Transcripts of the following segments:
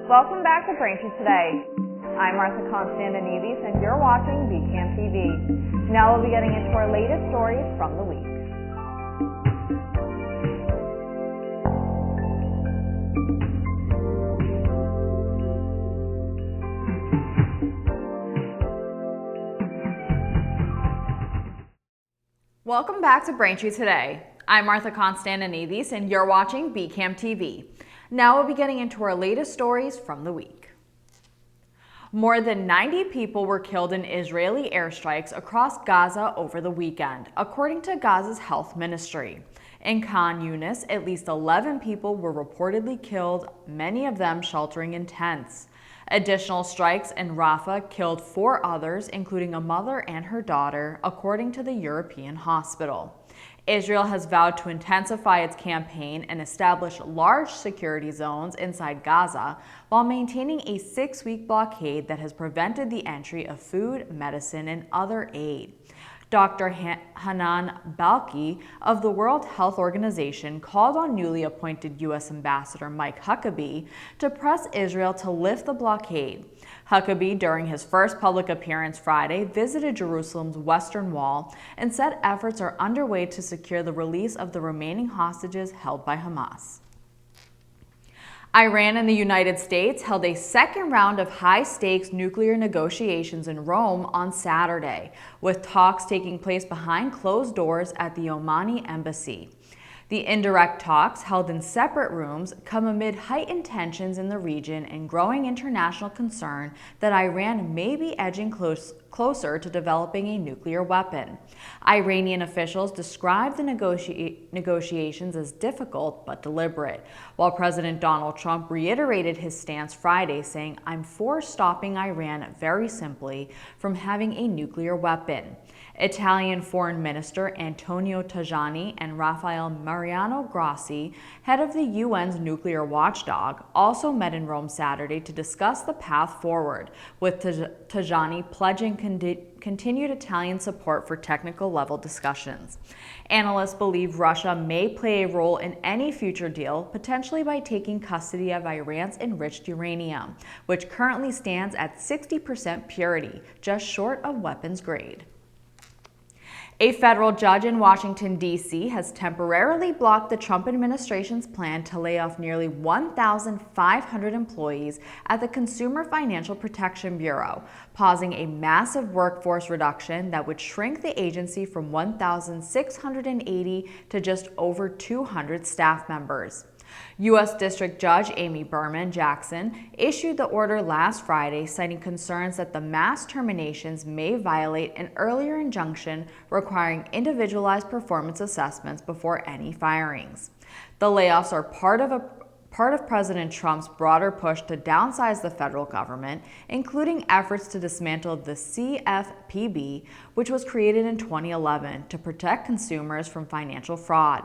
Welcome back to Braintree Today. I'm Martha Konstandinidis and you're watching BCAM TV. Now we'll be getting into our latest stories from the week. Welcome back to Braintree Today. I'm Martha Konstandinidis and you're watching BCAM TV. Now we'll be getting into our latest stories from the week. More than 90 people were killed in Israeli airstrikes across Gaza over the weekend, according to Gaza's health ministry. In Khan Yunis, at least 11 people were reportedly killed, many of them sheltering in tents. Additional strikes in Rafah killed 4 others, including a mother and her daughter, according to the European hospital. Israel has vowed to intensify its campaign and establish large security zones inside Gaza while maintaining a 6-week blockade that has prevented the entry of food, medicine, and other aid. Dr. Hanan Balki of the World Health Organization called on newly appointed U.S. Ambassador Mike Huckabee to press Israel to lift the blockade. Huckabee, during his first public appearance Friday, visited Jerusalem's Western Wall and said efforts are underway to secure the release of the remaining hostages held by Hamas. Iran and the United States held a second round of high-stakes nuclear negotiations in Rome on Saturday, with talks taking place behind closed doors at the Omani embassy. The indirect talks, held in separate rooms, come amid heightened tensions in the region and growing international concern that Iran may be edging closer to developing a nuclear weapon. Iranian officials described the negotiations as difficult but deliberate, while President Donald Trump reiterated his stance Friday, saying, "I'm for stopping Iran very simply from having a nuclear weapon." Italian Foreign Minister Antonio Tajani and Rafael Mariano Grossi, head of the UN's nuclear watchdog, also met in Rome Saturday to discuss the path forward, with Tajani pledging continued Italian support for technical-level discussions. Analysts believe Russia may play a role in any future deal, potentially by taking custody of Iran's enriched uranium, which currently stands at 60% purity, just short of weapons grade. A federal judge in Washington, D.C. has temporarily blocked the Trump administration's plan to lay off nearly 1,500 employees at the Consumer Financial Protection Bureau, pausing a massive workforce reduction that would shrink the agency from 1,680 to just over 200 staff members. U.S. District Judge Amy Berman Jackson issued the order last Friday, citing concerns that the mass terminations may violate an earlier injunction requiring individualized performance assessments before any firings. The layoffs are part of President Trump's broader push to downsize the federal government, including efforts to dismantle the CFPB, which was created in 2011 to protect consumers from financial fraud.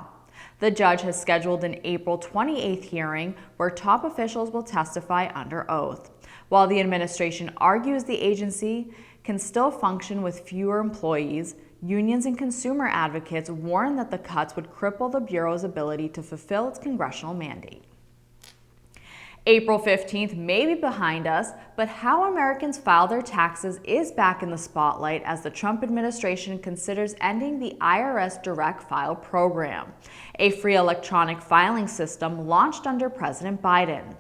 The judge has scheduled an April 28th hearing where top officials will testify under oath. While the administration argues the agency can still function with fewer employees, unions and consumer advocates warn that the cuts would cripple the Bureau's ability to fulfill its congressional mandate. April 15th may be behind us, but how Americans file their taxes is back in the spotlight as the Trump administration considers ending the IRS Direct File program, a free electronic filing system launched under President Biden.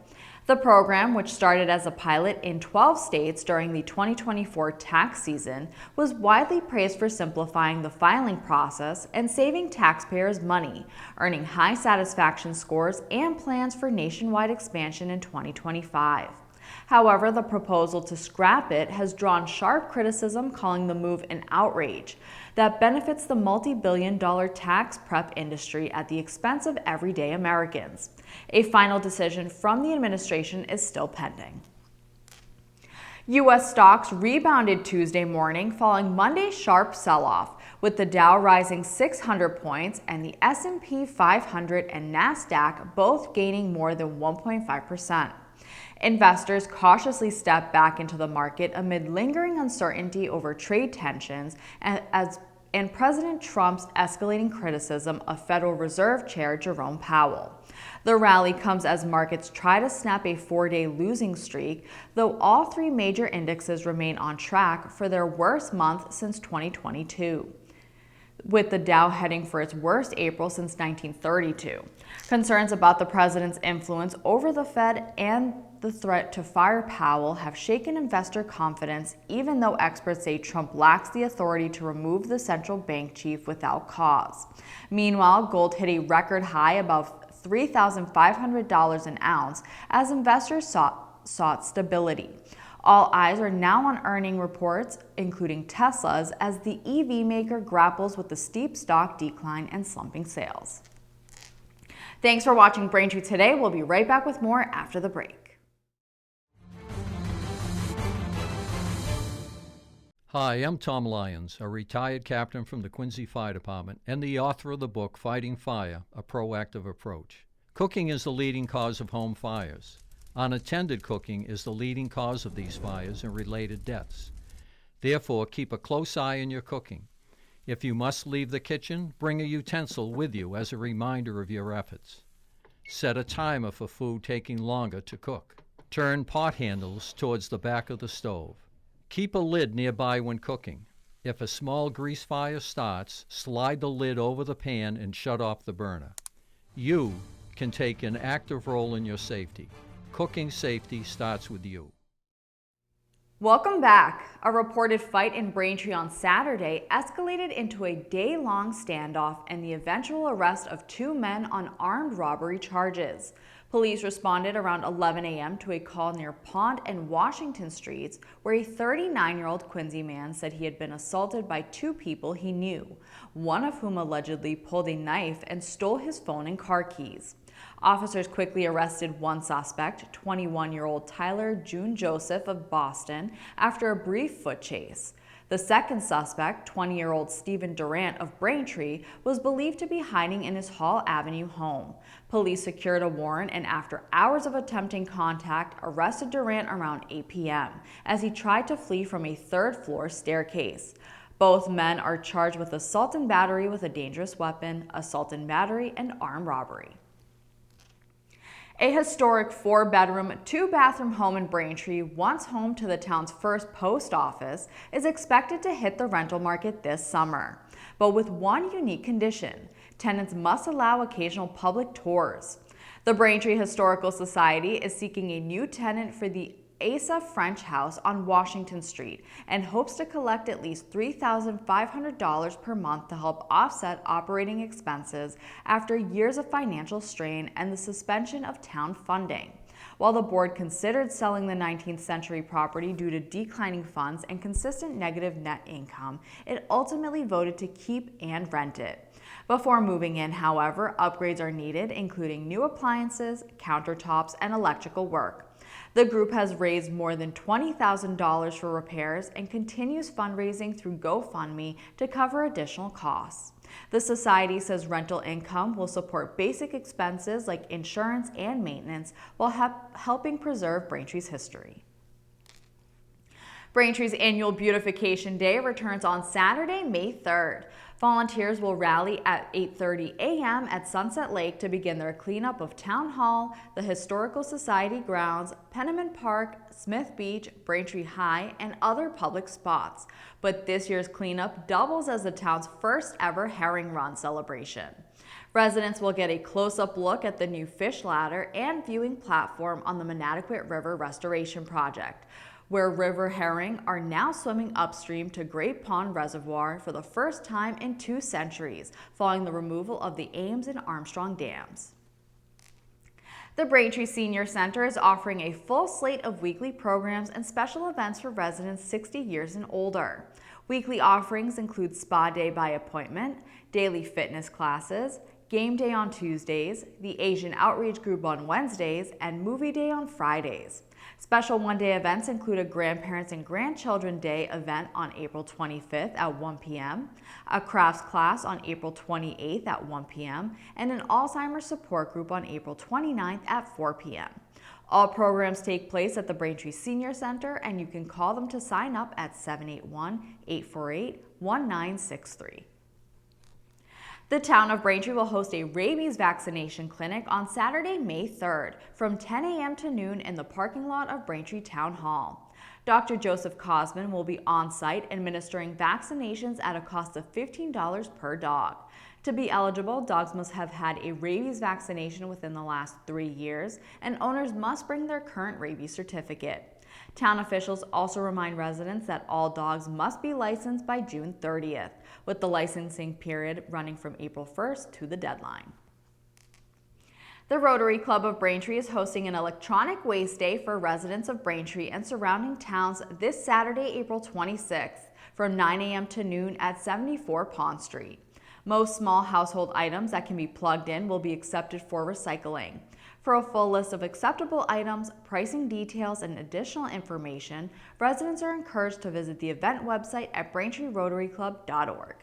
The program, which started as a pilot in 12 states during the 2024 tax season, was widely praised for simplifying the filing process and saving taxpayers money, earning high satisfaction scores and plans for nationwide expansion in 2025. However, the proposal to scrap it has drawn sharp criticism, calling the move an outrage that benefits the multi-billion-dollar tax prep industry at the expense of everyday Americans. A final decision from the administration is still pending. U.S. stocks rebounded Tuesday morning following Monday's sharp sell-off, with the Dow rising 600 points and the S&P 500 and NASDAQ both gaining more than 1.5%. Investors cautiously stepped back into the market amid lingering uncertainty over trade tensions and President Trump's escalating criticism of Federal Reserve Chair Jerome Powell. The rally comes as markets try to snap a 4-day losing streak, though all three major indexes remain on track for their worst month since 2022, with the Dow heading for its worst April since 1932. Concerns about the president's influence over the Fed and the threat to fire Powell have shaken investor confidence, even though experts say Trump lacks the authority to remove the central bank chief without cause. Meanwhile, gold hit a record high above $3,500 an ounce as investors sought stability. All eyes are now on earning reports, including Tesla's, as the EV maker grapples with the steep stock decline and slumping sales. Thanks for watching Braintree today. We'll be right back with more after the break. Hi, I'm Tom Lyons, a retired captain from the Quincy Fire Department and the author of the book Fighting Fire, A Proactive Approach. Cooking is the leading cause of home fires. Unattended cooking is the leading cause of these fires and related deaths. Therefore, keep a close eye on your cooking. If you must leave the kitchen, bring a utensil with you as a reminder of your efforts. Set a timer for food taking longer to cook. Turn pot handles towards the back of the stove. Keep a lid nearby when cooking. If a small grease fire starts, slide the lid over the pan and shut off the burner. You can take an active role in your safety. Cooking safety starts with you. Welcome back. A reported fight in Braintree on Saturday escalated into a day-long standoff and the eventual arrest of 2 men on armed robbery charges. Police responded around 11 a.m. to a call near Pond and Washington Streets, where a 39-year-old Quincy man said he had been assaulted by 2 people he knew, one of whom allegedly pulled a knife and stole his phone and car keys. Officers quickly arrested one suspect, 21-year-old Tyler June Joseph of Boston, after a brief foot chase. The second suspect, 20-year-old Stephen Durant of Braintree, was believed to be hiding in his Hall Avenue home. Police secured a warrant and, after hours of attempting contact, arrested Durant around 8 p.m. as he tried to flee from a third-floor staircase. Both men are charged with assault and battery with a dangerous weapon, assault and battery, and armed robbery. A historic 4-bedroom, 2-bathroom home in Braintree, once home to the town's first post office, is expected to hit the rental market this summer. But with one unique condition: tenants must allow occasional public tours. The Braintree Historical Society is seeking a new tenant for the Asa French House on Washington Street and hopes to collect at least $3,500 per month to help offset operating expenses after years of financial strain and the suspension of town funding. While the board considered selling the 19th century property due to declining funds and consistent negative net income, it ultimately voted to keep and rent it. Before moving in, however, upgrades are needed, including new appliances, countertops, and electrical work. The group has raised more than $20,000 for repairs and continues fundraising through GoFundMe to cover additional costs. The society says rental income will support basic expenses like insurance and maintenance while helping preserve Braintree's history. Braintree's annual Beautification Day returns on Saturday, May 3rd. Volunteers will rally at 8:30 a.m. at Sunset Lake to begin their cleanup of Town Hall, the Historical Society grounds, Penniman Park, Smith Beach, Braintree High, and other public spots. But this year's cleanup doubles as the town's first ever herring run celebration. Residents will get a close-up look at the new fish ladder and viewing platform on the Manadequit River Restoration Project, where river herring are now swimming upstream to Great Pond Reservoir for the first time in 2 centuries, following the removal of the Ames and Armstrong dams. The Braintree Senior Center is offering a full slate of weekly programs and special events for residents 60 years and older. Weekly offerings include Spa Day by appointment, daily fitness classes, Game Day on Tuesdays, the Asian Outreach Group on Wednesdays, and Movie Day on Fridays. Special one-day events include a Grandparents and Grandchildren Day event on April 25th at 1 p.m., a crafts class on April 28th at 1 p.m., and an Alzheimer's support group on April 29th at 4 p.m. All programs take place at the Braintree Senior Center, and you can call them to sign up at 781-848-1963. The town of Braintree will host a rabies vaccination clinic on Saturday, May 3rd from 10 a.m. to noon in the parking lot of Braintree Town Hall. Dr. Joseph Cosman will be on site administering vaccinations at a cost of $15 per dog. To be eligible, dogs must have had a rabies vaccination within the last 3 years, and owners must bring their current rabies certificate. Town officials also remind residents that all dogs must be licensed by June 30th, with the licensing period running from April 1st to the deadline. The Rotary Club of Braintree is hosting an electronic waste day for residents of Braintree and surrounding towns this Saturday, April 26th, from 9 a.m. to noon at 74 Pond Street. Most small household items that can be plugged in will be accepted for recycling. For a full list of acceptable items, pricing details, and additional information, residents are encouraged to visit the event website at braintreerotaryclub.org.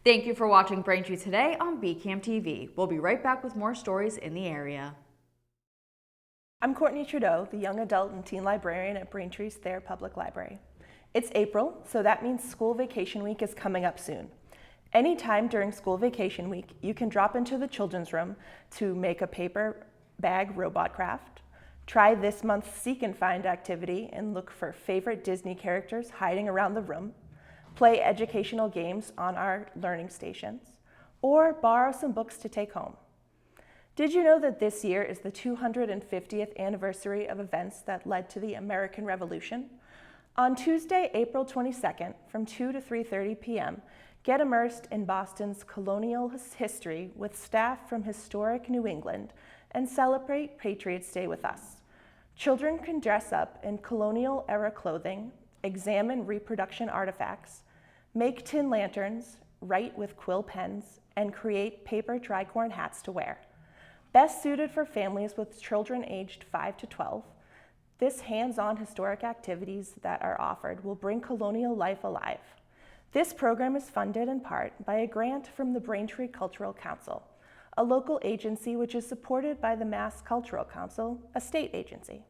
Thank you for watching Braintree Today on BCAM TV. We'll be right back with more stories in the area. I'm Courtney Trudeau, the Young Adult and Teen Librarian at Braintree's Thayer Public Library. It's April, so that means school vacation week is coming up soon. Anytime during school vacation week, you can drop into the children's room to make a paper bag robot craft, try this month's Seek and Find activity and look for favorite Disney characters hiding around the room, play educational games on our learning stations, or borrow some books to take home. Did you know that this year is the 250th anniversary of events that led to the American Revolution? On Tuesday, April 22nd, from 2 to 3:30 p.m., get immersed in Boston's colonial history with staff from historic New England and celebrate Patriots Day with us. Children can dress up in colonial-era clothing, examine reproduction artifacts, make tin lanterns, write with quill pens, and create paper tricorn hats to wear. Best suited for families with children aged 5 to 12, this hands-on historic activities that are offered will bring colonial life alive. This program is funded in part by a grant from the Braintree Cultural Council, a local agency which is supported by the Mass Cultural Council, a state agency.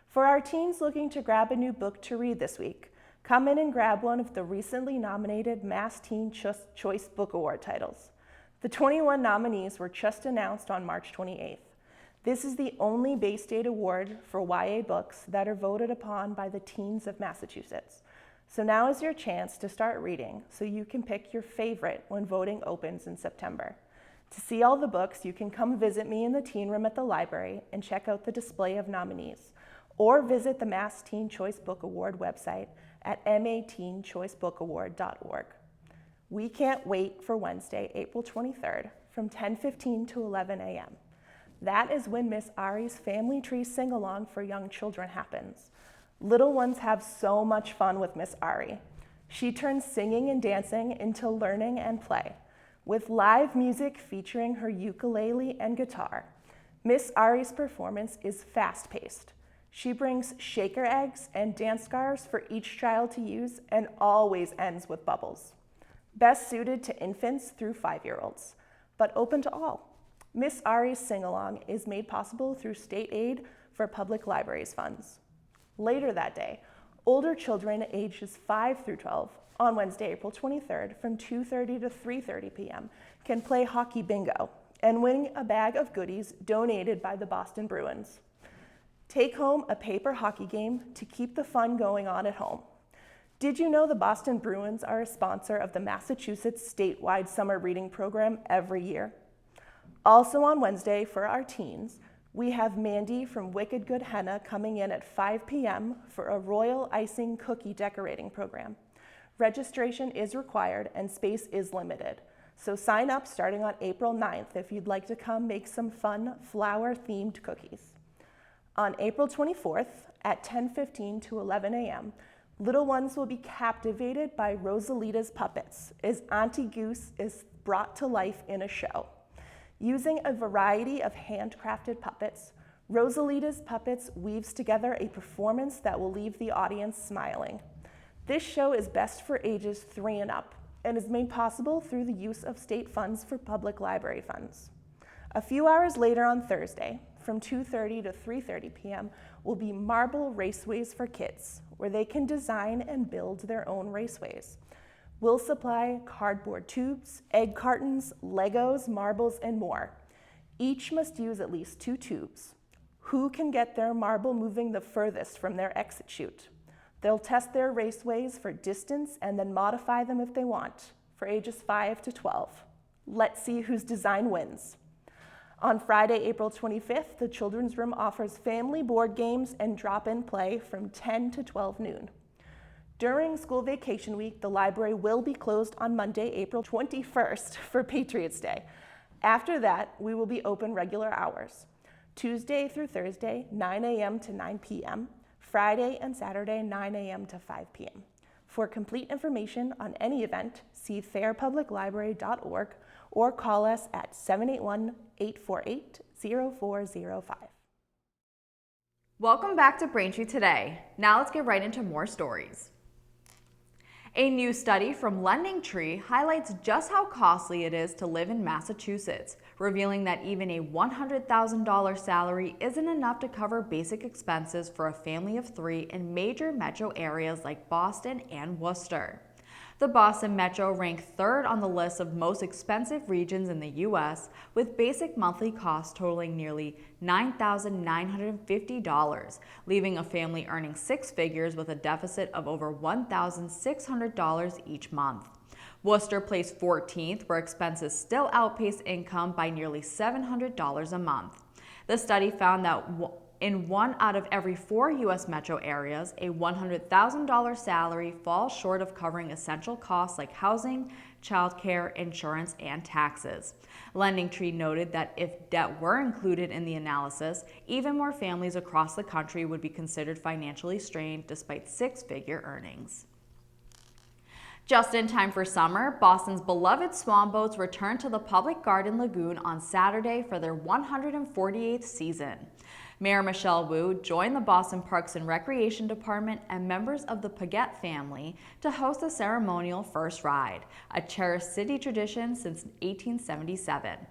For our teens looking to grab a new book to read this week, come in and grab one of the recently nominated Mass Teen Choice Book Award titles. The 21 nominees were just announced on March 28th. This is the only Bay State award for YA books that are voted upon by the teens of Massachusetts. So now is your chance to start reading so you can pick your favorite when voting opens in September. To see all the books, you can come visit me in the teen room at the library and check out the display of nominees, or visit the Mass Teen Choice Book Award website at mateenchoicebookaward.org. We can't wait for Wednesday, April 23rd from 10:15 to 11 a.m. That is when Miss Ari's Family Tree Sing-Along for young children happens. Little ones have so much fun with Miss Ari. She turns singing and dancing into learning and play, with live music featuring her ukulele and guitar. Miss Ari's performance is fast-paced. She brings shaker eggs and dance scarves for each child to use and always ends with bubbles. Best suited to infants through 5-year-olds, but open to all. Miss Ari's Sing-Along is made possible through state aid for public libraries funds. Later that day, older children ages 5 through 12 on Wednesday, April 23rd from 2:30 to 3:30 p.m. can play hockey bingo and win a bag of goodies donated by the Boston Bruins. Take home a paper hockey game to keep the fun going on at home. Did you know the Boston Bruins are a sponsor of the Massachusetts statewide summer reading program every year? Also on Wednesday for our teens, we have Mandy from Wicked Good Henna coming in at 5 p.m. for a royal icing cookie decorating program. Registration is required and space is limited, so sign up starting on April 9th if you'd like to come make some fun flower-themed cookies. On April 24th at 10:15 to 11 a.m., little ones will be captivated by Rosalita's puppets as Auntie Goose is brought to life in a show. Using a variety of handcrafted puppets, Rosalita's Puppets weaves together a performance that will leave the audience smiling. This show is best for ages 3 and up and is made possible through the use of state funds for public library funds. A few hours later on Thursday, from 2:30 to 3:30 p.m. will be Marble Raceways for Kids, where they can design and build their own raceways. We'll supply cardboard tubes, egg cartons, Legos, marbles, and more. Each must use at least 2 tubes. Who can get their marble moving the furthest from their exit chute? They'll test their raceways for distance and then modify them if they want, for ages 5 to 12. Let's see whose design wins. On Friday, April 25th, the Children's Room offers family board games and drop-in play from 10 to 12 noon. During school vacation week, the library will be closed on Monday, April 21st for Patriots Day. After that, we will be open regular hours. Tuesday through Thursday, 9 a.m. to 9 p.m., Friday and Saturday, 9 a.m. to 5 p.m. For complete information on any event, see thayerpubliclibrary.org or call us at 781-848-0405. Welcome back to Braintree Today. Now let's get right into more stories. A new study from Braintree highlights just how costly it is to live in Massachusetts, revealing that even a $100,000 salary isn't enough to cover basic expenses for a family of 3 in major metro areas like Boston and Worcester. The Boston Metro ranked 3rd on the list of most expensive regions in the U.S., with basic monthly costs totaling nearly $9,950, leaving a family earning 6 figures with a deficit of over $1,600 each month. Worcester placed 14th, where expenses still outpace income by nearly $700 a month. The study found that in 1 out of every 4 U.S. metro areas, a $100,000 salary falls short of covering essential costs like housing, childcare, insurance, and taxes. Braintree noted that if debt were included in the analysis, even more families across the country would be considered financially strained despite 6-figure earnings. Just in time for summer, Boston's beloved swan boats returned to the Public Garden Lagoon on Saturday for their 148th season. Mayor Michelle Wu joined the Boston Parks and Recreation Department and members of the Paget family to host the ceremonial first ride, a cherished city tradition since 1877.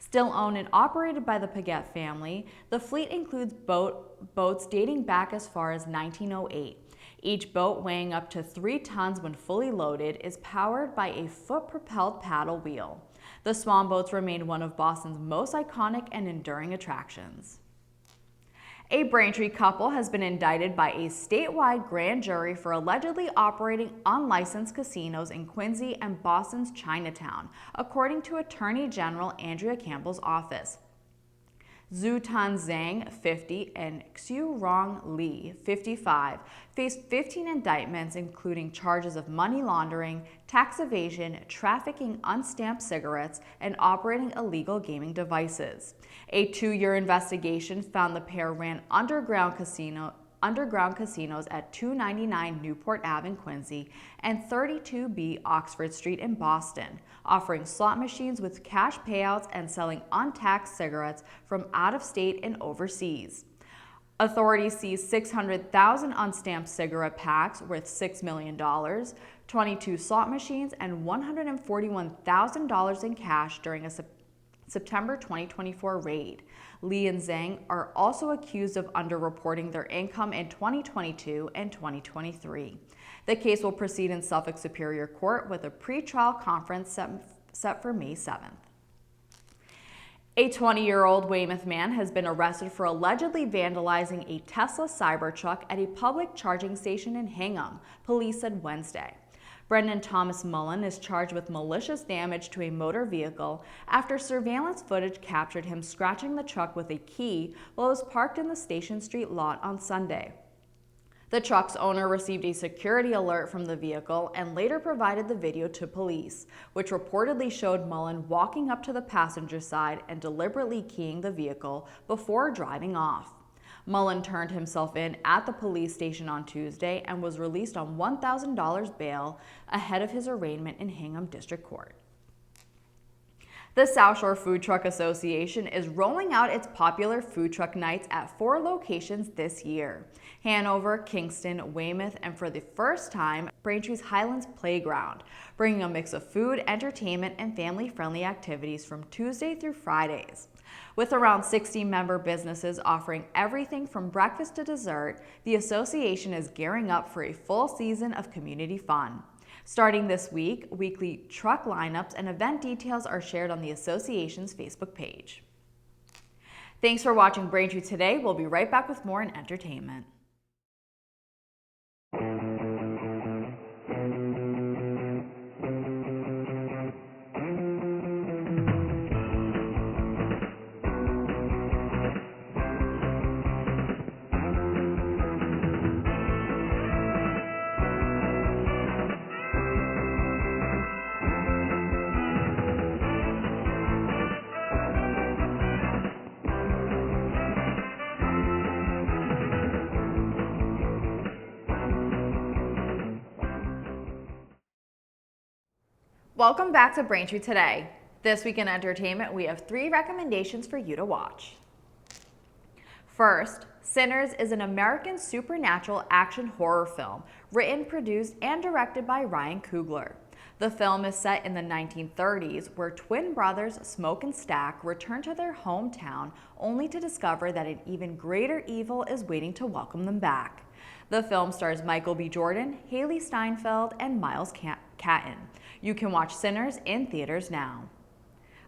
Still owned and operated by the Paget family, the fleet includes boats dating back as far as 1908. Each boat, weighing up to 3 tons when fully loaded, is powered by a foot-propelled paddle wheel. The swan boats remain one of Boston's most iconic and enduring attractions. A Braintree couple has been indicted by a statewide grand jury for allegedly operating unlicensed casinos in Quincy and Boston's Chinatown, according to Attorney General Andrea Campbell's office. Zhutan Zhang, 50, and Xiurong Li, 55, faced 15 indictments including charges of money laundering, tax evasion, trafficking unstamped cigarettes, and operating illegal gaming devices. A 2-year investigation found the pair ran underground casinos at 299 Newport Ave in Quincy and 32B Oxford Street in Boston, offering slot machines with cash payouts and selling untaxed cigarettes from out-of-state and overseas. Authorities seized 600,000 unstamped cigarette packs worth $6 million, 22 slot machines, and $141,000 in cash during a September 2024 raid. Li and Zhang are also accused of underreporting their income in 2022 and 2023. The case will proceed in Suffolk Superior Court with a pretrial conference set for May 7th. A 20-year-old Weymouth man has been arrested for allegedly vandalizing a Tesla Cybertruck at a public charging station in Hingham, police said Wednesday. Brendan Thomas Mullen is charged with malicious damage to a motor vehicle after surveillance footage captured him scratching the truck with a key while it was parked in the Station Street lot on Sunday. The truck's owner received a security alert from the vehicle and later provided the video to police, which reportedly showed Mullen walking up to the passenger side and deliberately keying the vehicle before driving off. Mullen turned himself in at the police station on Tuesday and was released on $1,000 bail ahead of his arraignment in Hingham District Court. The South Shore Food Truck Association is rolling out its popular food truck nights at 4 locations this year: Hanover, Kingston, Weymouth, and for the first time, Braintree's Highlands Playground, bringing a mix of food, entertainment, and family-friendly activities from Tuesday through Fridays. With around 60 member businesses offering everything from breakfast to dessert, the association is gearing up for a full season of community fun. Starting this week, weekly truck lineups and event details are shared on the association's Facebook page. Thanks for watching Braintree today. We'll be right back with more in entertainment. Welcome back to Braintree Today. This week in entertainment, we have 3 recommendations for you to watch. First, Sinners is an American supernatural action horror film written, produced, and directed by Ryan Coogler. The film is set in the 1930s, where twin brothers Smoke and Stack return to their hometown only to discover that an even greater evil is waiting to welcome them back. The film stars Michael B. Jordan, Haley Steinfeld, and Miles Catton. You can watch Sinners in theaters now.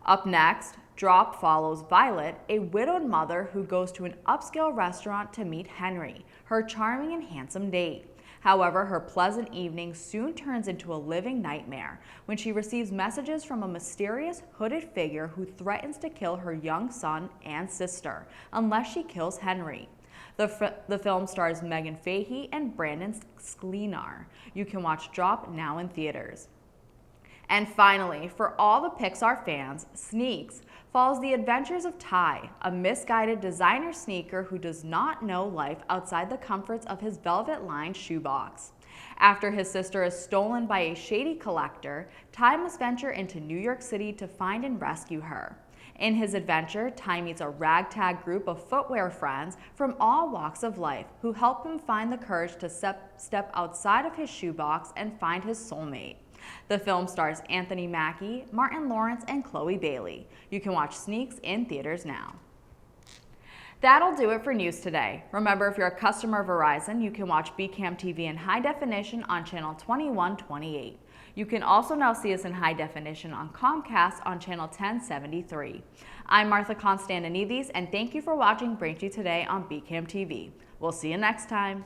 Up next, Drop follows Violet, a widowed mother who goes to an upscale restaurant to meet Henry, her charming and handsome date. However, her pleasant evening soon turns into a living nightmare when she receives messages from a mysterious hooded figure who threatens to kill her young son and sister unless she kills Henry. The film stars Megan Fahey and Brandon Sklenar. You can watch Drop now in theaters. And finally, for all the Pixar fans, Sneaks follows the adventures of Ty, a misguided designer sneaker who does not know life outside the comforts of his velvet-lined shoebox. After his sister is stolen by a shady collector, Ty must venture into New York City to find and rescue her. In his adventure, Ty meets a ragtag group of footwear friends from all walks of life who help him find the courage to step outside of his shoebox and find his soulmate. The film stars Anthony Mackie, Martin Lawrence, and Chloe Bailey. You can watch Sneaks in theaters now. That'll do it for news today. Remember, if you're a customer of Verizon, you can watch BCAM TV in high definition on channel 2128. You can also now see us in high definition on Comcast on channel 1073. I'm Martha Konstandinidis, and thank you for watching Braintree Today on BCAM TV. We'll see you next time.